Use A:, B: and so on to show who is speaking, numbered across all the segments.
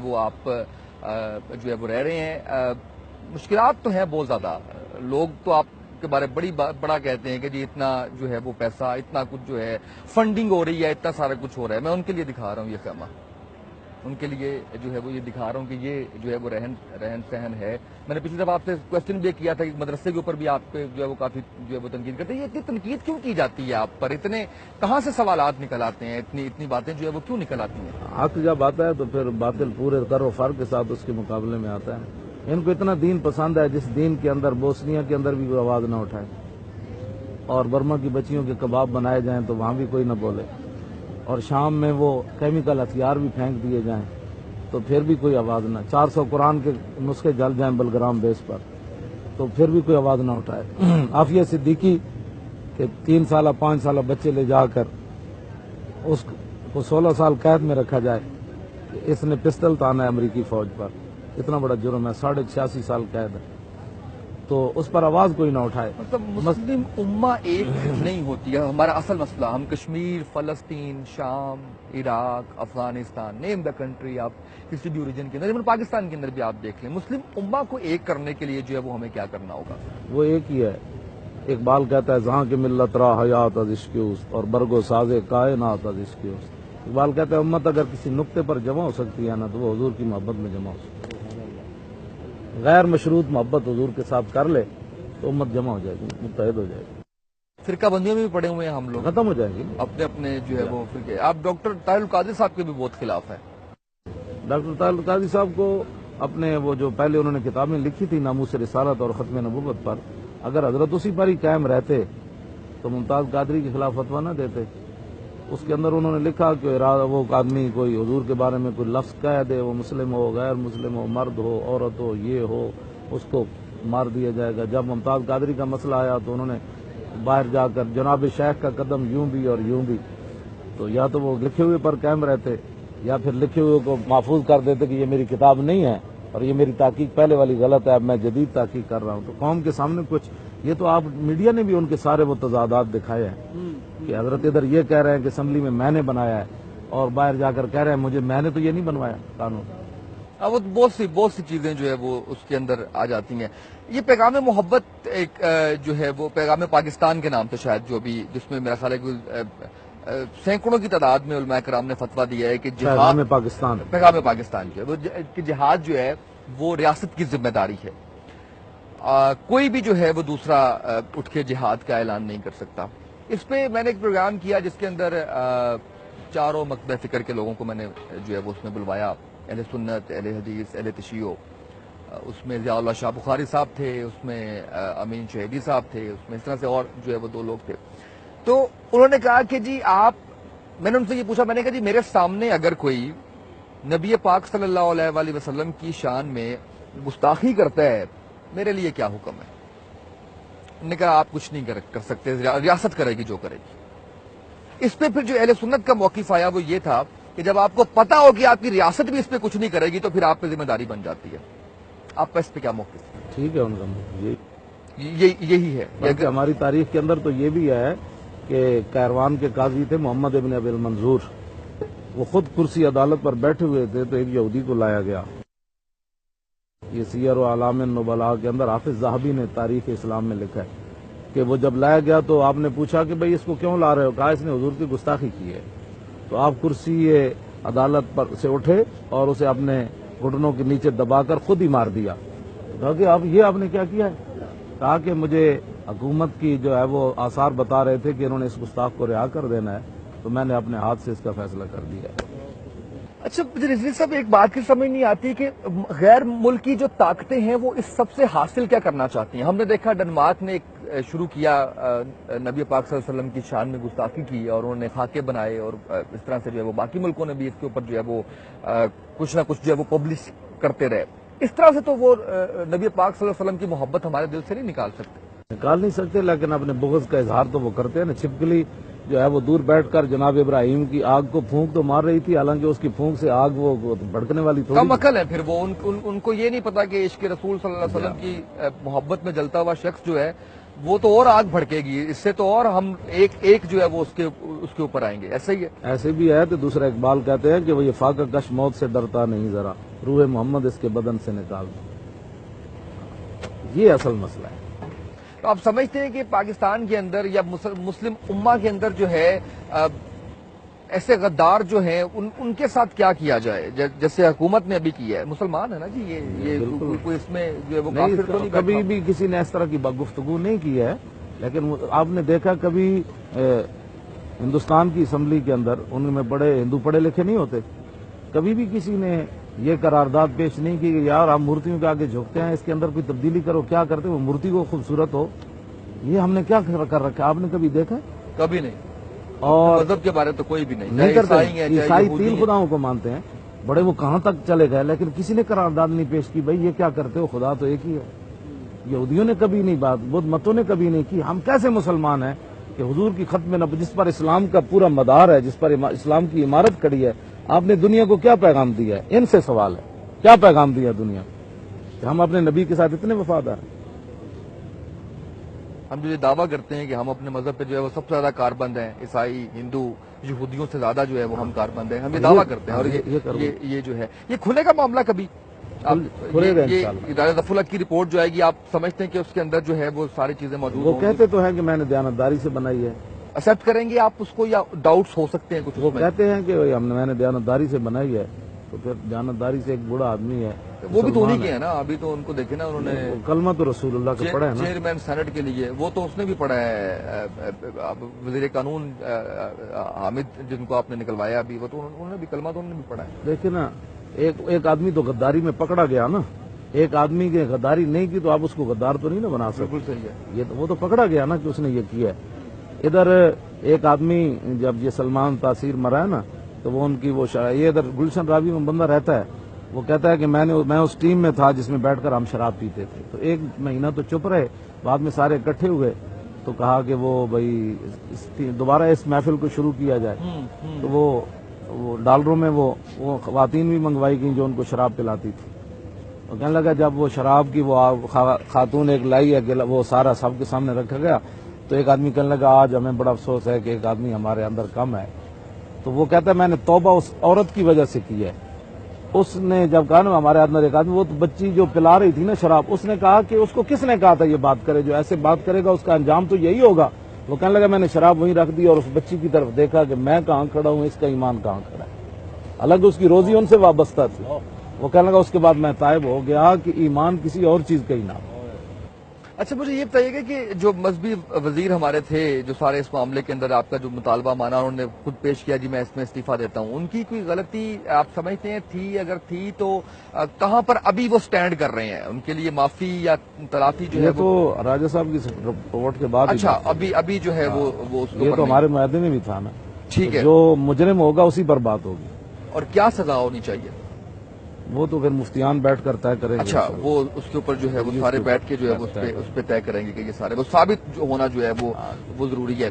A: وہ آپ جو ہے وہ رہ رہے ہیں. مشکلات تو ہیں بہت زیادہ. لوگ تو آپ کے بارے بڑا کہتے ہیں کہ جی اتنا جو ہے وہ پیسہ، اتنا کچھ جو ہے فنڈنگ ہو رہی ہے، اتنا سارا کچھ ہو رہا ہے. میں ان کے لیے دکھا رہا ہوں یہ خیمہ، ان کے لیے جو ہے وہ یہ دکھا رہا ہوں کہ یہ جو ہے وہ رہن سہن ہے. میں نے پچھلی دفعہ آپ سے کوشچن بھی کیا تھا کہ مدرسے کے اوپر بھی آپ پہ جو ہے وہ کافی جو ہے وہ تنقید کرتے ہیں. یہ اتنی تنقید کیوں کی جاتی ہے آپ پر؟ اتنے کہاں سے سوالات نکل آتے ہیں؟ اتنی باتیں جو ہے وہ کیوں نکل آتی ہیں؟
B: حق جب آتا ہے تو پھر باطل پورے کر و فر کے ساتھ اس کے مقابلے میں آتا ہے. ان کو اتنا دین پسند ہے جس دین کے اندر بوسنیا کے اندر بھی کوئی آواز نہ اٹھائے، اور برما کی بچیوں کے کباب بنائے جائیں تو وہاں بھی کوئی نہ بولے، اور شام میں وہ کیمیکل ہتھیار بھی پھینک دیے جائیں تو پھر بھی کوئی آواز نہ. 400 قرآن کے نسخے جل جائیں بلگرام بیس پر تو پھر بھی کوئی آواز نہ اٹھائے. عافیہ صدیقی کہ 3 سالہ 5 سالہ بچے لے جا کر اس کو 16 سال قید میں رکھا جائے کہ اس نے پسٹل تانا ہے امریکی فوج پر، اتنا بڑا جرم ہے. 86.5 سال قید ہے تو اس پر آواز کوئی نہ اٹھائے.
A: مطلب مسلم امہ ایک نہیں ہوتی ہے. ہمارا اصل مسئلہ، ہم کشمیر، فلسطین، شام، عراق، افغانستان، نیم دا کنٹری، آپ کسی بھی اوریجن کے اندر، پاکستان کے اندر بھی آپ دیکھ لیں، مسلم امہ کو ایک کرنے کے لیے جو ہے وہ ہمیں کیا کرنا ہوگا؟
B: وہ ایک ہی ہے. اقبال کہتا ہے جہاں کی ملت را حیات از عشق اوست اور برگ و ساز کائنات از عشق اوست. اقبال کہتا ہے امت اگر کسی نقطے پر جمع ہو سکتی ہے نا تو وہ حضور کی محبت میں جمع ہو سکتی ہے. غیر مشروط محبت حضور کے ساتھ کر لے تو امت جمع ہو جائے گی، متحد ہو جائے گی.
A: فرقہ بندیوں میں بھی پڑے ہوئے ہیں ہم لوگ،
B: ختم ہو جائے گی
A: اپنے اپنے جو ہے وہ فرقے. آپ ڈاکٹر طاہر القادری صاحب کے بھی بہت خلاف ہیں.
B: ڈاکٹر طاہر القادری صاحب کو اپنے وہ جو پہلے انہوں نے کتابیں لکھی تھی ناموس رسالت اور ختم نبوت پر، اگر حضرت اسی پر ہی قائم رہتے تو ممتاز قادری کے خلاف فتویٰ نہ دیتے. اس کے اندر انہوں نے لکھا کہ وہ آدمی کوئی حضور کے بارے میں کوئی لفظ کہہ دے، وہ مسلم ہو غیر مسلم ہو، مرد ہو عورت ہو، یہ ہو، اس کو مار دیا جائے گا. جب ممتاز قادری کا مسئلہ آیا تو انہوں نے باہر جا کر جناب شیخ کا قدم یوں بھی اور یوں بھی، تو یا تو وہ لکھے ہوئے پر قائم رہتے یا پھر لکھے ہوئے کو محفوظ کر دیتے کہ یہ میری کتاب نہیں ہے اور یہ میری تحقیق پہلے والی غلط ہے، اب میں جدید تحقیق کر رہا ہوں. تو قوم کے سامنے کچھ یہ تو آپ میڈیا نے بھی ان کے سارے وہ تضادات دکھائے ہیں کہ حضرت ادھر یہ کہہ رہے ہیں کہ اسمبلی میں میں نے بنایا ہے اور باہر جا کر کہہ رہے ہیں میں نے تو یہ نہیں بنوایا قانون.
A: وہ بہت سی چیزیں جو ہے وہ اس کے اندر آ جاتی ہیں. یہ پیغام محبت ایک جو ہے وہ پیغام پاکستان کے نام سے شاید جو بھی، جس میں میرا خیال ہے کہ سینکڑوں کی تعداد میں علماء کرام نے فتویٰ دیا ہے کہ
B: پیغام
A: پاکستان جو ہے کہ جہاد جو ہے وہ ریاست کی ذمہ داری ہے. کوئی بھی جو ہے وہ دوسرا اٹھ کے جہاد کا اعلان نہیں کر سکتا. اس پہ میں نے ایک پروگرام کیا جس کے اندر چاروں مکتب فکر کے لوگوں کو میں نے جو ہے وہ اس میں بلوایا، اہل سنت، اہل حدیث، اہل تشیع. اس میں ضیاء اللہ شاہ بخاری صاحب تھے، اس میں امین شہیدی صاحب تھے، اس میں اس طرح سے اور جو ہے وہ 2 لوگ تھے. تو انہوں نے کہا کہ جی میں نے ان سے یہ پوچھا، میں نے کہا جی میرے سامنے اگر کوئی نبی پاک صلی اللہ علیہ وآلہ وسلم کی شان میں گستاخی کرتا ہے، میرے لیے کیا حکم ہے؟ انہوں نے کہا آپ کچھ نہیں کر سکتے، ریاست کرے گی جو کرے گی. اس پہ پھر جو اہل سنت کا موقف آیا وہ یہ تھا کہ جب آپ کو پتا ہو کہ آپ کی ریاست بھی اس پہ کچھ نہیں کرے گی تو پھر آپ پہ ذمہ داری بن جاتی ہے. آپ کا اس پہ کیا موقف؟
B: ٹھیک ہے ان کا موقف
A: یہی ہے.
B: بلکہ ہماری تاریخ کے اندر تو یہ بھی ہے کہ کیروان کے قاضی تھے محمد ابن ابی المنظور، وہ خود کرسی عدالت پر بیٹھے ہوئے تھے تو ایک یہودی کو لایا گیا. یہ سیر و اعلام النبلاء کے اندر حافظ ذہبی نے تاریخ اسلام میں لکھا ہے کہ وہ جب لایا گیا تو آپ نے پوچھا کہ بھئی اس کو کیوں لا رہے ہو؟ کہا اس نے حضور کی گستاخی کی ہے. تو آپ کرسی عدالت پر سے اٹھے اور اسے اپنے گھٹنوں کے نیچے دبا کر خود ہی مار دیا. کہا کہ آپ نے کیا کیا ہے؟ کہا کہ مجھے حکومت کی جو ہے وہ آثار بتا رہے تھے کہ انہوں نے اس گستاخ کو رہا کر دینا ہے تو میں نے اپنے ہاتھ سے اس کا فیصلہ کر دیا.
A: اچھا رضوی صاحب، ایک بات کی سمجھ نہیں آتی کہ غیر ملکی جو طاقتیں ہیں وہ اس سب سے حاصل کیا کرنا چاہتی ہیں؟ ہم نے دیکھا ڈنمارک نے ایک شروع کیا، نبی پاک صلی اللہ علیہ وسلم کی شان میں گستاخی کی اور انہوں نے خاکے بنائے، اور اس طرح سے جو ہے وہ باقی ملکوں نے بھی اس کے اوپر جو ہے وہ کچھ نہ کچھ جو ہے وہ پبلش کرتے رہے. اس طرح سے تو وہ نبی پاک صلی اللہ علیہ وسلم کی محبت ہمارے دل سے نہیں نکال سکتے،
B: لیکن اپنے بغض کا اظہار تو وہ کرتے ہیں نا. چھپکلی جو ہے وہ دور بیٹھ کر جناب ابراہیم کی آگ کو پھونک تو مار رہی تھی، حالانکہ اس کی پھونک سے آگ وہ بھڑکنے والی تھوڑی
A: کم عقل ہے. پھر وہ ان کو یہ نہیں پتا کہ عشق رسول صلی اللہ علیہ وسلم کی محبت میں جلتا ہوا شخص جو ہے وہ تو اور آگ بھڑکے گی، اس سے تو اور ہم ایک جو ہے وہ اس کے اوپر آئیں گے. ایسا ہی ہے.
B: ایسے بھی ہے تو دوسرا اقبال کہتے ہیں کہ وہ یہ فاقہ کش موت سے ڈرتا نہیں ذرا. روح محمد اس کے بدن سے نکال دو. یہ اصل مسئلہ ہے.
A: تو آپ سمجھتے ہیں کہ پاکستان کے اندر یا مسلم امہ کے اندر جو ہے ایسے غدار جو ہیں ان کے ساتھ کیا کیا جائے جیسے حکومت نے ابھی کیا ہے؟ مسلمان ہے نا جی یہ کوئی اس میں جو ہے وہ کافر تو نہیں.
B: کبھی بھی کسی نے اس طرح کی گفتگو نہیں کی ہے، لیکن آپ نے دیکھا کبھی ہندوستان کی اسمبلی کے اندر ان میں بڑے ہندو پڑھے لکھے نہیں ہوتے، کبھی بھی کسی نے یہ قرارداد پیش نہیں کی کہ یار آپ مورتیوں کے آگے جھکتے ہیں، اس کے اندر کوئی تبدیلی کرو. کیا کرتے وہ مورتی کو خوبصورت ہو، یہ ہم نے کیا کر رکھا؟ آپ نے کبھی دیکھا؟
A: کبھی نہیں.
B: اور
A: مذہب کے بارے تو کوئی بھی
B: نہیں کرتے. عیسائی 3 خداؤں کو مانتے ہیں، بڑے وہ کہاں تک چلے گئے، لیکن کسی نے قرارداد نہیں پیش کی بھائی یہ کیا کرتے ہو، خدا تو ایک ہی ہے. یہودیوں نے کبھی نہیں بات، بدھ متوں نے کبھی نہیں کی. ہم کیسے مسلمان ہیں کہ حضور کی ختم نبوت جس پر اسلام کا پورا مدار ہے، جس پر اسلام کی عمارت کھڑی ہے، آپ نے دنیا کو کیا پیغام دیا ہے؟ ان سے سوال ہے کیا پیغام دیا دنیا کہ ہم اپنے نبی کے ساتھ اتنے وفادار ہیں؟
A: ہم جو یہ دعویٰ کرتے ہیں کہ ہم اپنے مذہب پہ جو ہے وہ سب سے زیادہ کاربند ہیں، عیسائی ہندو یہودیوں سے زیادہ جو ہے وہ ہم کاربند ہیں، ہم یہ دعویٰ کرتے ہیں. اور یہ جو ہے یہ کھلے گا معاملہ کبھی
B: کھلے گا انشاءاللہ.
A: ادارہ ظفر الحق کی رپورٹ جو آئے گی آپ سمجھتے ہیں کہ اس کے اندر جو ہے وہ ساری چیزیں موجود
B: وہ کہتے تو ہیں کہ میں نے دیانتداری سے بنائی ہے.
A: ایکسپٹ کریں گے آپ اس کو یا ڈاؤٹس ہو سکتے ہیں کچھ؟
B: وہ کہتے ہیں کہ میں نے دیانتداری سے بنائی ہے، تو پھر دیانتداری سے ایک بڑا آدمی ہے
A: وہ بھی تو نہیں کیا ہے نا. ابھی تو ان کو دیکھیں نا، انہوں نے
B: کلمہ تو رسول اللہ کا پڑھا ہے نا،
A: چیئرمین سینٹ کے لیے وہ تو اس نے بھی پڑھا ہے. وزیر قانون حامد جن کو آپ نے نکلوایا ابھی، وہ تو انہوں نے بھی کلمہ تو انہوں نے بھی پڑھا ہے.
B: دیکھیں نا ایک آدمی تو غداری میں پکڑا گیا نا، ایک آدمی کی غداری نہیں کی تو آپ اس کو غدار تو نہیں نا بنا سکتے.
A: بالکل صحیح ہے.
B: یہ وہ تو پکڑا گیا نا کہ اس نے یہ کیا ہے. ادھر ایک آدمی جب یہ سلمان تاثیر مرا ہے نا، تو وہ ان کی وہ یہ ادھر گلشن راوی میں بندہ رہتا ہے، وہ کہتا ہے کہ میں اس ٹیم میں تھا جس میں بیٹھ کر ہم شراب پیتے تھے. تو 1 مہینہ تو چپ رہے، بعد میں سارے اکٹھے ہوئے تو کہا کہ وہ بھائی دوبارہ اس محفل کو شروع کیا جائے. تو وہ ڈالروں میں وہ خواتین بھی منگوائی گئیں جو ان کو شراب پلاتی تھی. اور کہنے لگا جب وہ شراب کی وہ خاتون ایک لائی ہے وہ سارا سب کے سامنے رکھا گیا، تو ایک آدمی کہنے لگا آج ہمیں بڑا افسوس ہے کہ ایک آدمی ہمارے اندر کم ہے. تو وہ کہتا ہے میں نے توبہ اس عورت کی وجہ سے کی ہے. اس نے جب کہا نا ہمارے اندر ایک آدمی، وہ تو بچی جو پلا رہی تھی نا شراب، اس نے کہا کہ اس کو کس نے کہا تھا یہ بات کرے، جو ایسے بات کرے گا اس کا انجام تو یہی ہوگا. وہ کہنے لگا میں نے شراب وہیں رکھ دی اور اس بچی کی طرف دیکھا کہ میں کہاں کھڑا ہوں، اس کا ایمان کہاں کھڑا ہے. الگ اس کی روزی ان سے وابستہ تھی. وہ کہنے لگا اس کے بعد میں تائب ہو گیا کہ ایمان کسی اور چیز کا ہی نام.
A: اچھا مجھے یہ بتائیے گا کہ جو مذہبی وزیر ہمارے تھے جو سارے اس معاملے کے اندر آپ کا جو مطالبہ مانا انہوں نے خود پیش کیا جی میں اس میں استعفیٰ دیتا ہوں، ان کی کوئی غلطی آپ سمجھتے ہیں تھی؟ اگر تھی تو کہاں پر ابھی وہ سٹینڈ کر رہے ہیں؟ ان کے لیے معافی یا تلافی جو ہے
B: تو راجہ صاحب کی رپورٹ کے بعد
A: اچھا ابھی جو ہے وہ
B: یہ تو ہمارے معاہدے میں بھی تھا نا.
A: ٹھیک ہے،
B: جو مجرم ہوگا اسی پر بات ہوگی.
A: اور کیا سزا ہونی چاہیے
B: وہ تو پھر مفتیان بیٹھ کر طے کریں گے.
A: اچھا وہ اس کے اوپر جو ہے وہ سارے بیٹھ کے جو ہے اس پہ طے کریں گے کہ یہ سارے وہ ثابت ہونا جو ہے وہ ضروری ہے.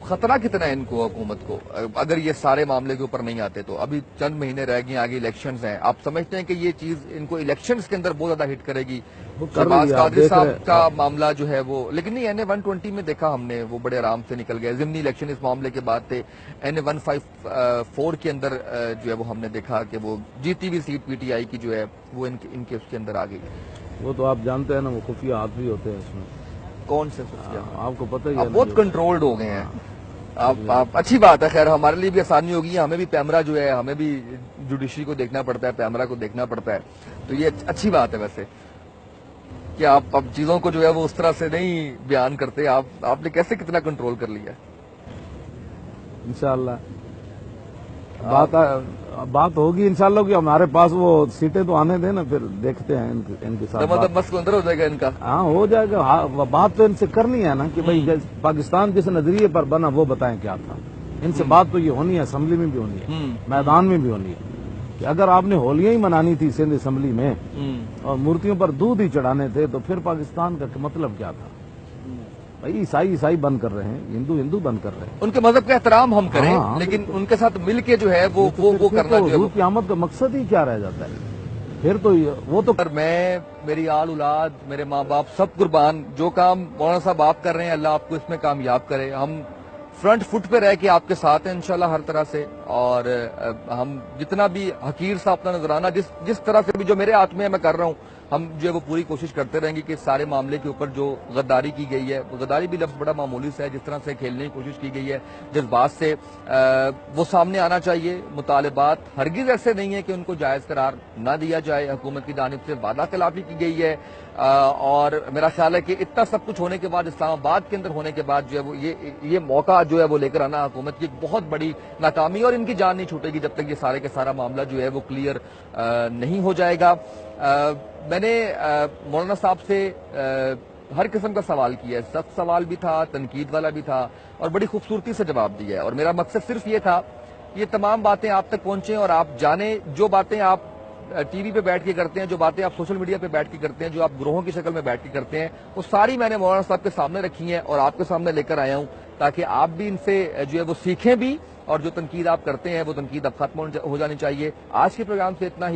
A: خطرہ کتنا ہے ان کو حکومت کو اگر یہ سارے معاملے کے اوپر نہیں آتے تو؟ ابھی چند مہینے رہ گئے، آگے الیکشنز ہیں. آپ سمجھتے ہیں کہ یہ چیز ان کو الیکشنز کے اندر بہت زیادہ ہٹ کرے گی؟ شہباز قادری صاحب کا معاملہ جو ہے وہ، لیکن نہیں این اے 120 میں دیکھا ہم نے وہ بڑے آرام سے نکل گئے. ضمنی الیکشن اس معاملے کے بعد تھے. این اے 154 کے اندر جو ہے وہ ہم نے دیکھا کہ وہ جیتی ہوئی سیٹ پی ٹی آئی کی جو ہے وہ ان کے اس کے اندر آ گئی.
B: وہ تو آپ جانتے ہیں نا وہ خفیہ ہاتھ بھی ہوتے ہیں اس میں.
A: کون سے خفیہ؟
B: آپ کو پتہ ہی ہے.
A: آپ بہت کنٹرولڈ ہو گئے ہیں. آپ اچھی بات ہے، خیر ہمارے لیے بھی آسانی ہوگی. ہمیں بھی پیمرا جو ہے ہمیں بھی جوڈیشری کو دیکھنا پڑتا ہے، پیمرا کو دیکھنا پڑتا ہے، تو یہ اچھی بات ہے ویسے کہ آپ اب چیزوں کو جو ہے وہ اس طرح سے نہیں بیان کرتے. آپ نے کیسے کتنا کنٹرول کر لیا؟
B: انشاءاللہ بات ہوگی انشاءاللہ کہ ہمارے پاس وہ سیٹیں تو آنے دیں نا، پھر دیکھتے ہیں ان کے ساتھ.
A: مطلب بس کو اندر ہو جائے گا ان کا؟
B: ہاں ہو جائے گا. بات تو ان سے کرنی ہے نا کہ بھائی پاکستان جس نظریے پر بنا وہ بتائیں کیا تھا. ان سے بات تو یہ ہونی ہے، اسمبلی میں بھی ہونی ہے، میدان میں بھی ہونی ہے کہ اگر آپ نے ہولیاں ہی منانی تھی سندھ اسمبلی میں اور مورتیوں پر دودھ ہی چڑھانے تھے تو پھر پاکستان کا مطلب کیا تھا؟ بھائی عیسائی بند کر رہے ہیں، ہندو بند کر رہے ہیں.
A: ان کے مذہب کا احترام ہم کریں لیکن ان کے ساتھ مل کے جو ہے وہ کرنا جو ہے
B: حضور کی آمد کا مقصد ہی کیا رہ جاتا ہے پھر تو وہ تو.
A: میں میری آل اولاد میرے ماں باپ سب قربان، جو کام مولانا صاحب آپ کر رہے ہیں اللہ آپ کو اس میں کامیاب کرے. ہم فرنٹ فٹ پہ رہ کے آپ کے ساتھ ہیں انشاءاللہ ہر طرح سے. اور ہم جتنا بھی حقیر سا اپنا نظرانہ جس طرح سے بھی جو میرے ہاتھ میں ہے میں کر رہا ہوں، ہم جو ہے وہ پوری کوشش کرتے رہیں گے کہ سارے معاملے کے اوپر جو غداری کی گئی ہے، غداری بھی لفظ بڑا معمولی سے ہے، جس طرح سے کھیلنے کی کوشش کی گئی ہے جذبات سے، وہ سامنے آنا چاہیے۔ مطالبات ہرگز ایسے نہیں ہیں کہ ان کو جائز قرار نہ دیا جائے، حکومت کی جانب سے وعدہ خلافی کی گئی ہے، اور میرا خیال ہے کہ اتنا سب کچھ ہونے کے بعد، اسلام آباد کے اندر ہونے کے بعد جو ہے وہ یہ موقع جو ہے وہ لے کر آنا حکومت کی ایک بہت بڑی ناکامی، اور ان کی جان نہیں چھوٹے گی جب تک یہ سارے کے سارا معاملہ جو ہے وہ کلیئر نہیں ہو جائے گا۔ میں نے مولانا صاحب سے ہر قسم کا سوال کیا ہے، سخت سوال بھی تھا، تنقید والا بھی تھا، اور بڑی خوبصورتی سے جواب دیا ہے، اور میرا مقصد صرف یہ تھا یہ تمام باتیں آپ تک پہنچیں اور آپ جانیں جو باتیں آپ ٹی وی پہ بیٹھ کے کرتے ہیں، جو باتیں آپ سوشل میڈیا پہ بیٹھ کے کرتے ہیں، جو آپ گروہوں کی شکل میں بیٹھ کے کرتے ہیں، وہ ساری میں نے مولانا صاحب کے سامنے رکھی ہیں اور آپ کے سامنے لے کر آیا ہوں، تاکہ آپ بھی ان سے جو ہے وہ سیکھیں بھی، اور جو تنقید آپ کرتے ہیں وہ تنقید اب ختم ہو جانی چاہیے۔ آج کے پروگرام سے اتنا ہی۔